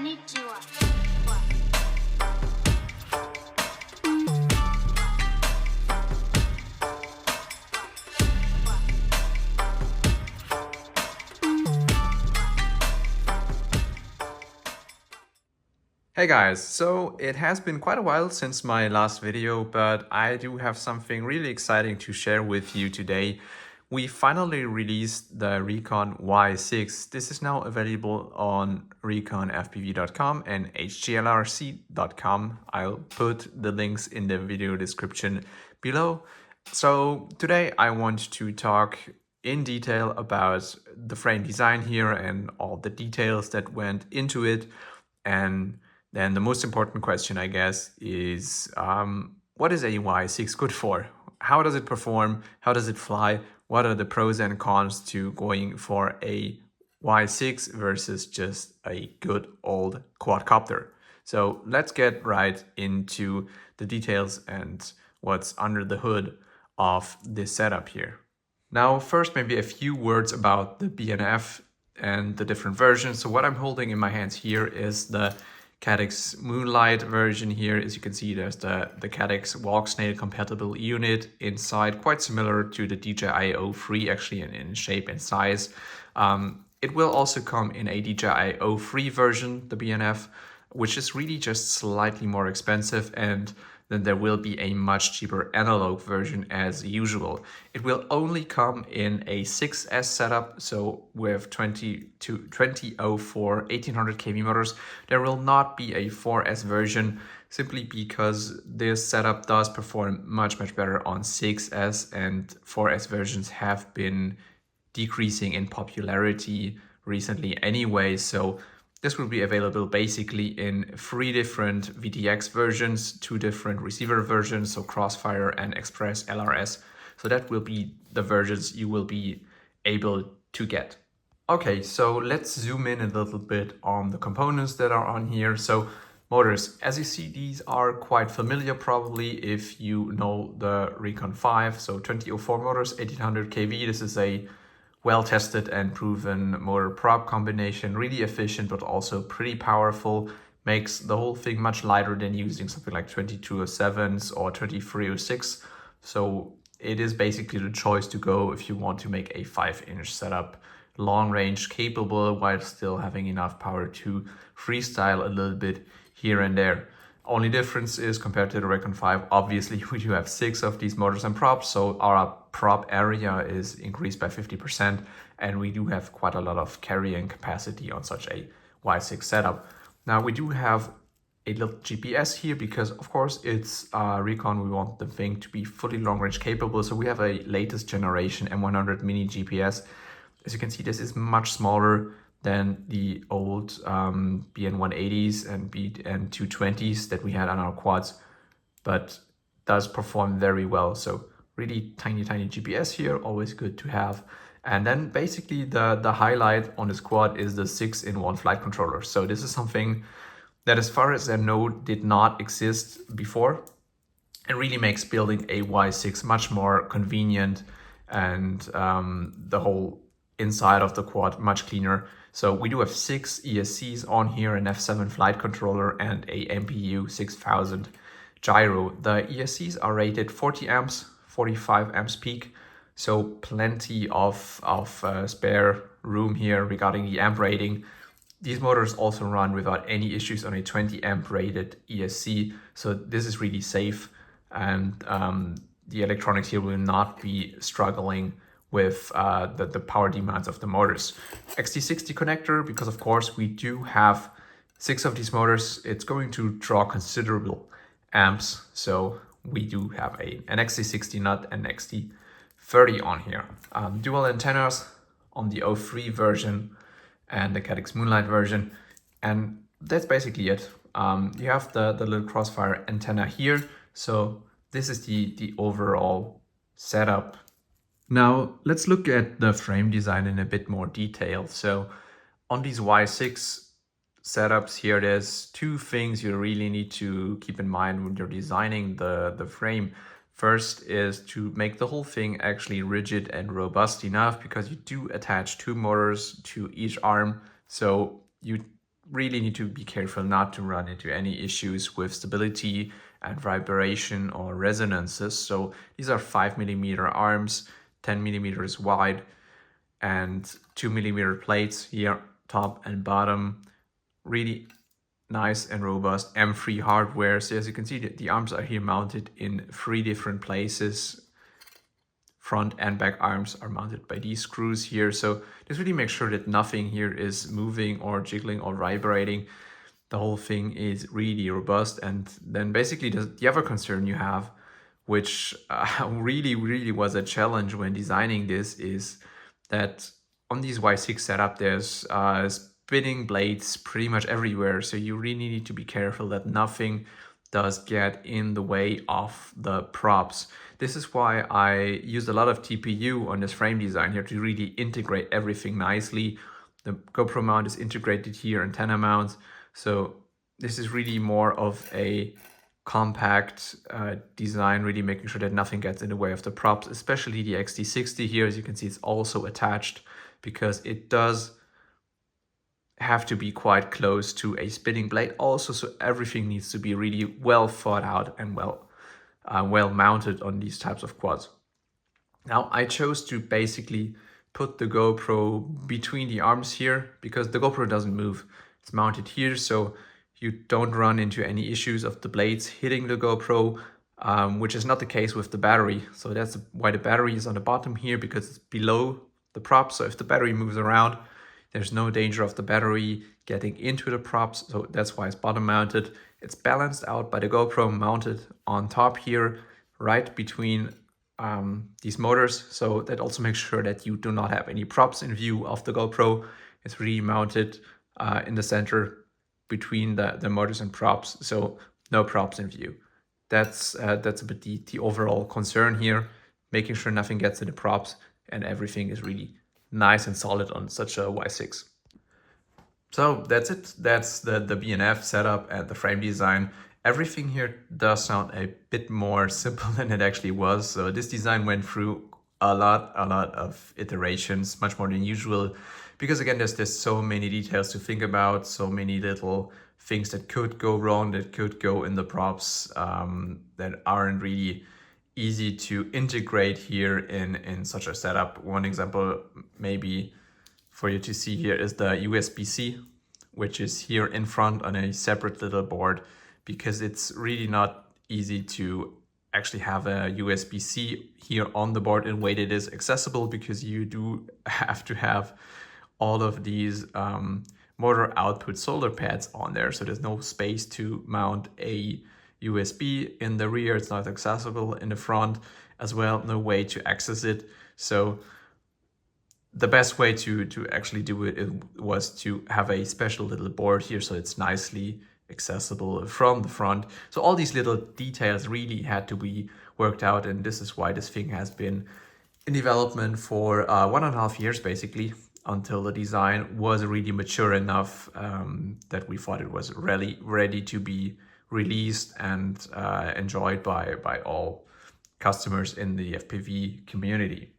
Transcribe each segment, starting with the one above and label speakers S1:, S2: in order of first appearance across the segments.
S1: Konnichiwa.
S2: Hey guys, so it has been quite a while since my last video, but I do have something really exciting to share with you today. We finally released the Rekon Y6. This is now available on rekonfpv.com and HGLRC.com. I'll put the links in the video description below. So today I want to talk in detail about the frame design here and all the details that went into it. And then the most important question, I guess, is what is a Y6 good for? How does it perform? How does it fly? What are the pros and cons to going for a Y6 versus just a good old quadcopter? So let's get right into the details and what's under the hood of this setup here. Now, first, maybe a few words about the BNF and the different versions. So what I'm holding in my hands here is the Caddx Moonlight version here. As you can see, there's the Caddx walk snail compatible unit inside, quite similar to the DJI O3 actually in shape and size. It will also come in a DJI O3 version, the BNF, which is really just slightly more expensive, and then there will be a much cheaper analog version as usual. It will only come in a 6S setup, so with 2004 1800 kV motors. There will not be a 4S version, simply because this setup does perform much better on 6S, and 4S versions have been decreasing in popularity recently anyway. So this will be available basically in 3 different VTX versions, 2 different receiver versions, so Crossfire and Express LRS. So that will be the versions you will be able to get. Okay, so let's zoom in a little bit on the components that are on here. So motors, as you see, these are quite familiar probably if you know the Rekon 5. So 2004 motors, 1800 kV. This is a well-tested and proven motor prop combination, really efficient but also pretty powerful, makes the whole thing much lighter than using something like 2207s or 2306. So it is basically the choice to go if you want to make a 5-inch setup, long range capable while still having enough power to freestyle a little bit here and there. Only difference is, compared to the Rekon 5, obviously we do have 6 of these motors and props, so our prop area is increased by 50%, and we do have quite a lot of carrying capacity on such a Y6 setup. Now we do have a little GPS here because, of course, it's Rekon. We want the thing to be fully long range capable, so we have a latest generation M100 mini GPS. As you can see, this is much smaller than the old BN180s and BN220s that we had on our quads, but does perform very well. So really tiny GPS here, always good to have. And then basically the highlight on this quad is the 6-in-1 flight controller. So this is something that, as far as I know, did not exist before. It really makes building a Y6 much more convenient, and the whole inside of the quad much cleaner. So we do have 6 ESCs on here, an F7 flight controller and a MPU 6000 gyro. The ESCs are rated 40 amps, 45 amps peak, so plenty of spare room here regarding the amp rating. These motors also run without any issues on a 20 amp rated ESC, so this is really safe, and the electronics here will not be struggling with the power demands of the motors. XT60 connector, because of course we do have 6 of these motors, it's going to draw considerable amps, so we do have an XT60 nut and XT30 on here. Dual antennas on the O3 version and the Caddx Moonlight version, and that's basically it. You have the little Crossfire antenna here, so this is the overall setup. Now let's look at the frame design in a bit more detail. So on these Y6 setups here, there's 2 things you really need to keep in mind when you're designing the frame. First is to make the whole thing actually rigid and robust enough, because you do attach 2 motors to each arm. So you really need to be careful not to run into any issues with stability and vibration or resonances. So these are 5mm arms, 10mm wide, and 2mm plates here, top and bottom. Really nice and robust M3 hardware. So as you can see, the arms are here mounted in 3 different places. Front and back arms are mounted by these screws here. So this really makes sure that nothing here is moving or jiggling or vibrating. The whole thing is really robust. And then basically the other concern you have, which really was a challenge when designing this, is that on these Y6 setup, there's spinning blades pretty much everywhere. So you really need to be careful that nothing does get in the way of the props. This is why I used a lot of TPU on this frame design here to really integrate everything nicely. The GoPro mount is integrated here, antenna mount. So this is really more of a compact design, really making sure that nothing gets in the way of the props, especially the XT60 here. As you can see, it's also attached because it does have to be quite close to a spinning blade also, so everything needs to be really well thought out and well mounted on these types of quads. Now I chose to basically put the GoPro between the arms here because the GoPro doesn't move. It's mounted here, so you don't run into any issues of the blades hitting the GoPro, which is not the case with the battery. So that's why the battery is on the bottom here, because it's below the prop. So if the battery moves around, there's no danger of the battery getting into the props. So that's why it's bottom mounted. It's balanced out by the GoPro mounted on top here, right between these motors. So that also makes sure that you do not have any props in view of the GoPro. It's really mounted in the center between the motors and props. So no props in view. That's a bit the overall concern here, making sure nothing gets in the props and everything is really nice and solid on such a Y6. So that's it. That's the B&F setup and the frame design. Everything here does sound a bit more simple than it actually was. So this design went through a lot of iterations, much more than usual, because again, there's so many details to think about, so many little things that could go wrong, that could go in the props, that aren't really easy to integrate here in such a setup. One example maybe for you to see here is the USBC, which is here in front on a separate little board, because it's really not easy to actually have a USB-C here on the board in a way that is accessible, because you do have to have all of these motor output solder pads on there. So there's no space to mount a USB in the rear. It's not accessible in the front as well. No way to access it. So the best way to actually do it was to have a special little board here, so it's nicely accessible from the front. So all these little details really had to be worked out, and this is why this thing has been in development for 1.5 years basically, until the design was really mature enough that we thought it was really ready to be released and enjoyed by all customers in the FPV community.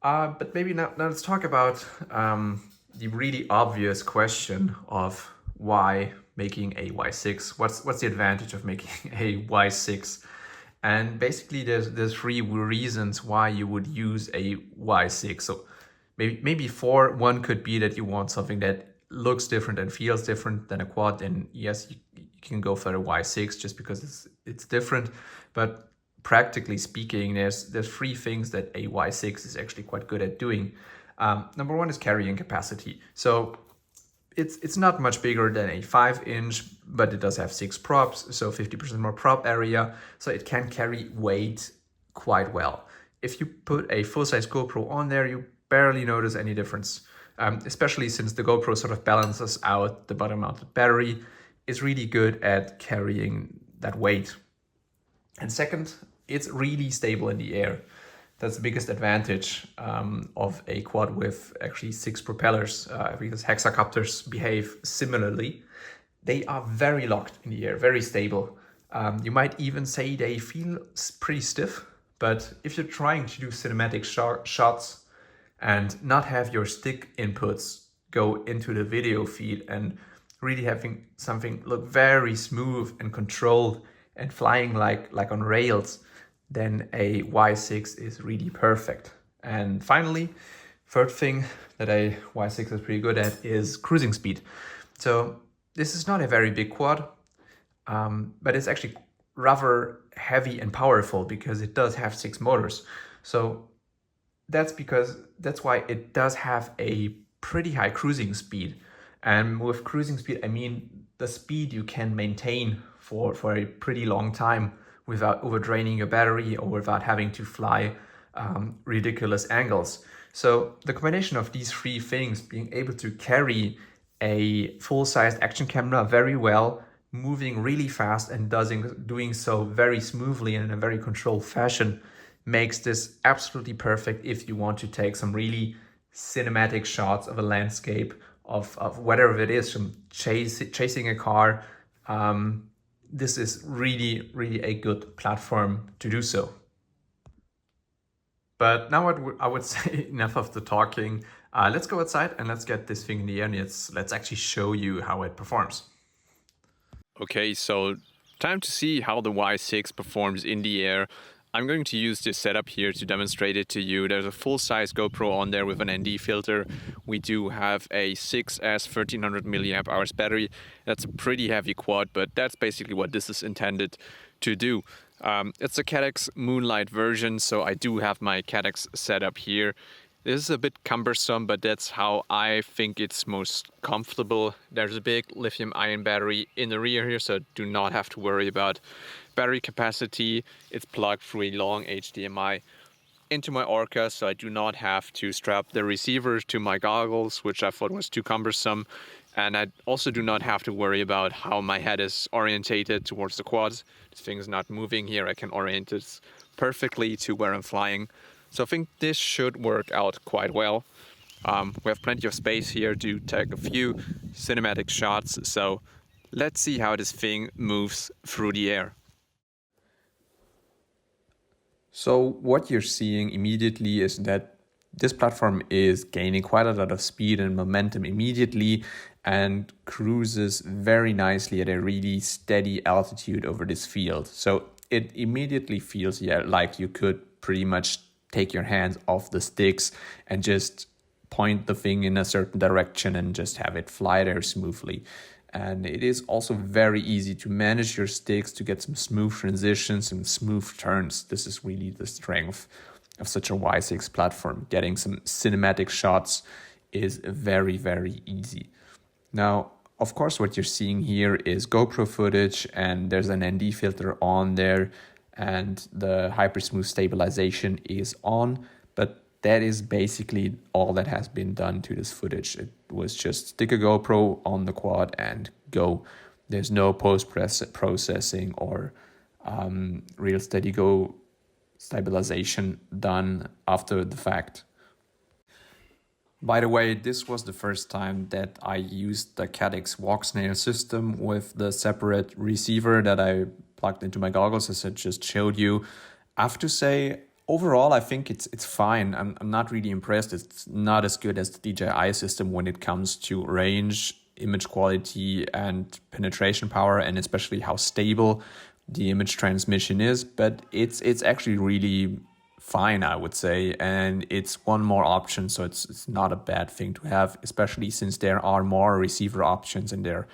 S2: But maybe now let's talk about the really obvious question of why making a Y6. What's the advantage of making a Y6? And basically there's 3 reasons why you would use a Y6. So maybe 4. One could be that you want something that looks different and feels different than a quad, and yes, you can go for a Y6 just because it's different. But practically speaking, there's 3 things that a Y6 is actually quite good at doing. Number 1 is carrying capacity. So it's not much bigger than a 5-inch, but it does have 6 props, so 50% more prop area. So it can carry weight quite well. If you put a full-size GoPro on there, you barely notice any difference, especially since the GoPro sort of balances out the bottom-mounted battery. It's really good at carrying that weight. And second, it's really stable in the air. That's the biggest advantage of a quad with actually 6 propellers, because hexacopters behave similarly. They are very locked in the air, very stable. You might even say they feel pretty stiff, but if you're trying to do cinematic shots and not have your stick inputs go into the video feed and really having something look very smooth and controlled and flying like on rails, then a Y6 is really perfect. And finally, third thing that a Y6 is pretty good at is cruising speed. So this is not a very big quad, but it's actually rather heavy and powerful because it does have 6 motors. So that's why it does have a pretty high cruising speed. And with cruising speed, I mean the speed you can maintain for a pretty long time without overdraining your battery or without having to fly ridiculous angles. So the combination of these three things, being able to carry a full-sized action camera very well, moving really fast and doing so very smoothly and in a very controlled fashion, makes this absolutely perfect if you want to take some really cinematic shots of a landscape, of whatever it is, from chasing a car. This is really, really a good platform to do so. But now I would say enough of the talking. Let's go outside and let's get this thing in the air and let's actually show you how it performs.
S1: Okay, so time to see how the Y6 performs in the air. I'm going to use this setup here to demonstrate it to you. There's a full-size GoPro on there with an ND filter. We do have a 6S 1300 milliamp hours battery. That's a pretty heavy quad, but that's basically what this is intended to do. It's a Cadex Moonlight version, so I do have my Cadex setup here. This is a bit cumbersome, but that's how I think it's most comfortable. There's a big lithium-ion battery in the rear here, so do not have to worry about battery capacity. It's plugged through a long HDMI into my Orca, so I do not have to strap the receiver to my goggles, which I thought was too cumbersome. And I also do not have to worry about how my head is orientated towards the quads. This thing is not moving here. I can orient it perfectly to where I'm flying. So I think this should work out quite well. We have plenty of space here to take a few cinematic shots. So let's see how this thing moves through the air.
S2: So what you're seeing immediately is that this platform is gaining quite a lot of speed and momentum immediately and cruises very nicely at a really steady altitude over this field. So it immediately feels like you could pretty much take your hands off the sticks and just point the thing in a certain direction and just have it fly there smoothly. And it is also very easy to manage your sticks to get some smooth transitions and smooth turns. This is really the strength of such a Y6 platform. Getting some cinematic shots is very, very easy. Now, of course, what you're seeing here is GoPro footage, and there's an ND filter on there, and the hypersmooth stabilization is on, but that is basically all that has been done to this footage. It was just stick a GoPro on the quad and go. There's no post-processing or real steady go stabilization done after the fact. By the way, this was the first time that I used the Cadex walk snail system with the separate receiver that I plugged into my goggles, as I just showed you. I have to say, overall, I think it's fine. I'm not really impressed. It's not as good as the DJI system when it comes to range, image quality, and penetration power, and especially how stable the image transmission is. But it's actually really fine, I would say, and it's one more option, so it's not a bad thing to have, especially since there are more receiver options and they're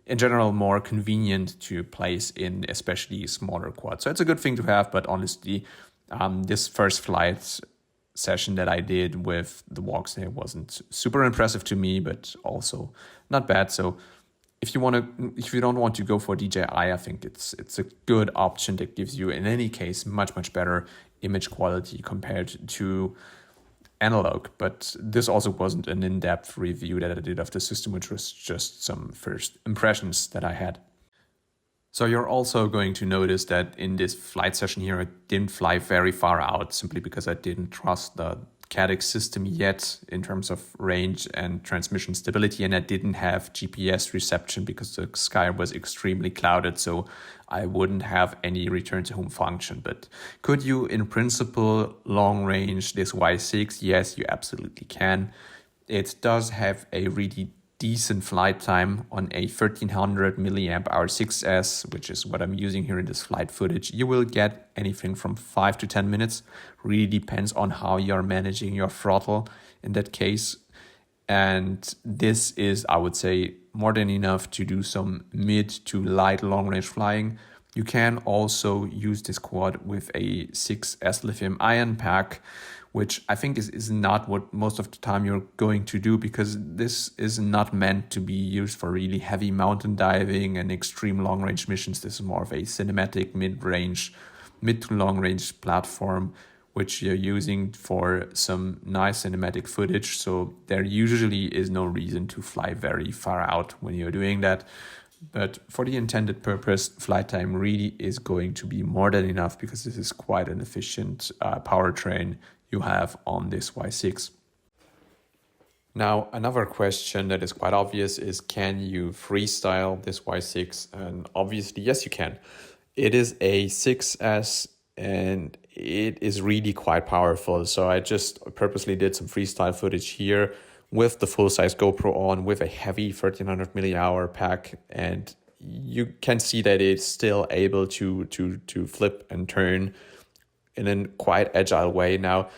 S2: in general more convenient to place in especially smaller quads. So it's a good thing to have, but honestly, this first flight session that I did with the walk snail wasn't super impressive to me, but also not bad. So if you don't want to go for DJI, I think it's a good option that gives you, in any case, much better image quality compared to analog. But this also wasn't an in-depth review that I did of the system, which was just some first impressions that I had. So you're also going to notice that in this flight session here, I didn't fly very far out simply because I didn't trust the Cadex system yet in terms of range and transmission stability, and I didn't have GPS reception because the sky was extremely clouded, so I wouldn't have any return to home function. But could you, in principle, long range this Y6? Yes, you absolutely can. It does have a really decent flight time on a 1300 milliamp hour 6S, which is what I'm using here in this flight footage, you will get anything from 5 to 10 minutes. Really depends on how you're managing your throttle in that case. And this is, I would say, more than enough to do some mid to light long range flying. You can also use this quad with a 6S lithium ion pack, which I think is not what most of the time you're going to do, because this is not meant to be used for really heavy mountain diving and extreme long range missions. This is more of a cinematic mid to long range platform, which you're using for some nice cinematic footage. So there usually is no reason to fly very far out when you're doing that. But for the intended purpose, flight time really is going to be more than enough, because this is quite an efficient powertrain you have on this Y6. Now, another question that is quite obvious is, can you freestyle this Y6? And obviously, yes, you can. It is a 6S and it is really quite powerful. So I just purposely did some freestyle footage here with the full-size GoPro on, with a heavy 1300 millihour pack, and you can see that it's still able to flip and turn in a quite agile way. Now,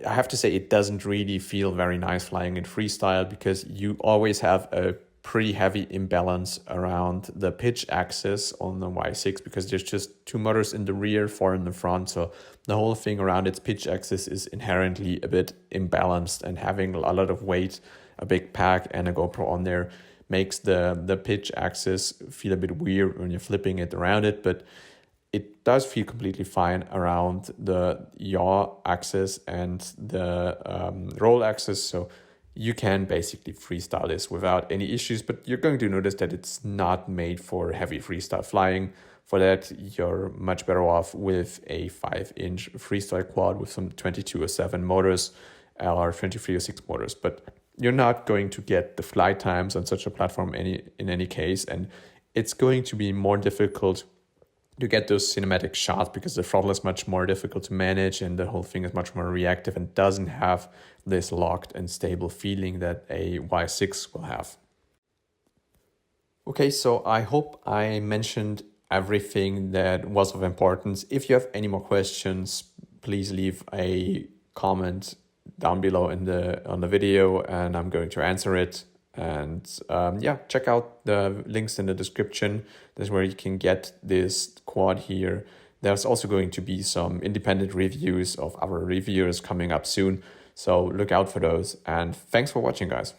S2: I have to say, it doesn't really feel very nice flying in freestyle, because you always have a pretty heavy imbalance around the pitch axis on the Y6, because there's just 2 motors in the rear, 4 in the front. So the whole thing around its pitch axis is inherently a bit imbalanced, and having a lot of weight, a big pack and a GoPro on there makes the pitch axis feel a bit weird when you're flipping it around it. But it does feel completely fine around the yaw axis and the roll axis. So you can basically freestyle this without any issues, but you're going to notice that it's not made for heavy freestyle flying. For that, you're much better off with a 5-inch freestyle quad with some 2207 motors or 2306 motors. But you're not going to get the flight times on such a platform in any case, and it's going to be more difficult to get those cinematic shots, because the throttle is much more difficult to manage and the whole thing is much more reactive and doesn't have this locked and stable feeling that a Y6 will have. Okay, so I hope I mentioned everything that was of importance. If you have any more questions, please leave a comment down below on the video and I'm going to answer it. And check out the links in the description. That's where you can get this quad here. There's also going to be some independent reviews of other reviewers coming up soon, so look out for those. And thanks for watching, guys.